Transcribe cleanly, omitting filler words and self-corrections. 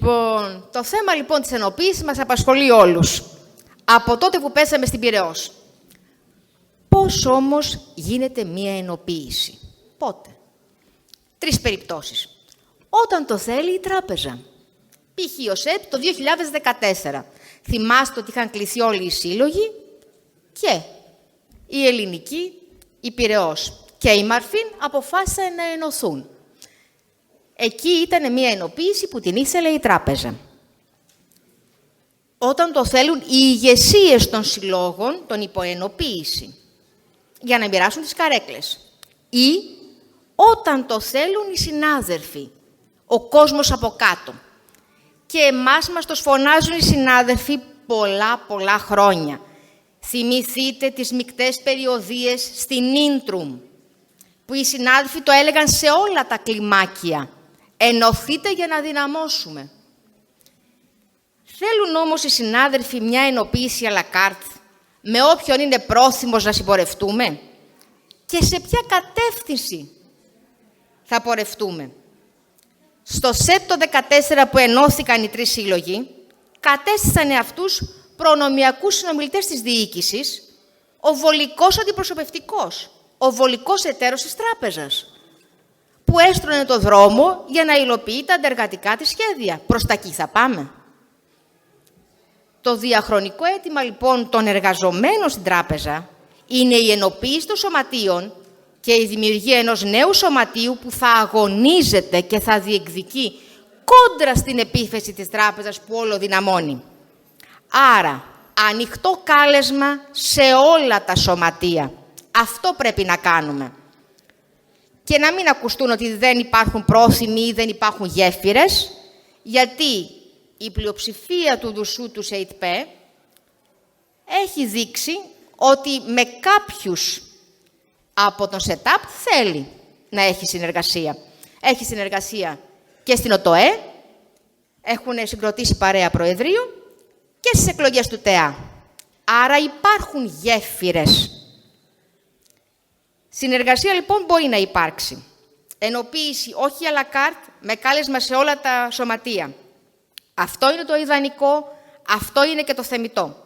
Λοιπόν, το θέμα λοιπόν της ενοποίησης μας απασχολεί όλους. Από τότε που πέσαμε στην Πειραιώς. Πώς όμως γίνεται μία ενοποίηση? Πότε? 3 περιπτώσεις. Όταν το θέλει η τράπεζα. Π.χ. ο ΣΕΠ το 2014. Θυμάστε ότι είχαν κληθεί όλοι οι σύλλογοι και η Ελληνική, η Πειραιώς και η Μαρφίν αποφάσισαν να ενωθούν. Εκεί ήταν μία ενοποίηση που την ήθελε η τράπεζα. Όταν το θέλουν οι ηγεσίες των συλλόγων, τον υποενοποίηση, για να μοιράσουν τις καρέκλες. Ή όταν το θέλουν οι συνάδελφοι, ο κόσμος από κάτω. Και εμάς μας το σφωνάζουν οι συνάδελφοι πολλά χρόνια. Θυμηθείτε τις μικτές περιοδίες στην Ίντρουμ, που οι συνάδελφοι το έλεγαν σε όλα τα κλιμάκια. Ενωθείτε για να δυναμώσουμε. Θέλουν όμως οι συνάδελφοι μια ενοποίηση à la carte, με όποιον είναι πρόθυμος να συμπορευτούμε? Και σε ποια κατεύθυνση θα πορευτούμε? Στο ΣΕΠ το 2014 που ενώθηκαν οι 3 σύλλογοι, κατέστησαν αυτούς προνομιακούς συνομιλητές της διοίκησης, ο βολικός αντιπροσωπευτικός, ο βολικός εταίρος της τράπεζας, που έστρωνε το δρόμο για να υλοποιεί τα αντεργατικά της σχέδια. Προς τα εκεί θα πάμε. Το διαχρονικό αίτημα λοιπόν των εργαζομένων στην τράπεζα είναι η ενοποίηση των σωματείων και η δημιουργία ενός νέου σωματείου που θα αγωνίζεται και θα διεκδικεί κόντρα στην επίθεση της τράπεζας που όλο δυναμώνει. Άρα, ανοιχτό κάλεσμα σε όλα τα σωματεία. Αυτό πρέπει να κάνουμε. Και να μην ακουστούν ότι δεν υπάρχουν πρόθυμοι ή δεν υπάρχουν γέφυρες, γιατί η πλειοψηφία του δουσού του ΣΕΙΤΠΕ έχει δείξει ότι με κάποιους από τον ΣΕΤΑΠ θέλει να έχει συνεργασία. Έχει συνεργασία και στην ΟΤΟΕ, έχουν συγκροτήσει παρέα προεδρείο και στις εκλογές του ΤΕΑ. Άρα υπάρχουν γέφυρες. Συνεργασία λοιπόν μπορεί να υπάρξει. Ενοποίηση όχι à la carte, με κάλεσμα σε όλα τα σωματεία. Αυτό είναι το ιδανικό, αυτό είναι και το θεμιτό.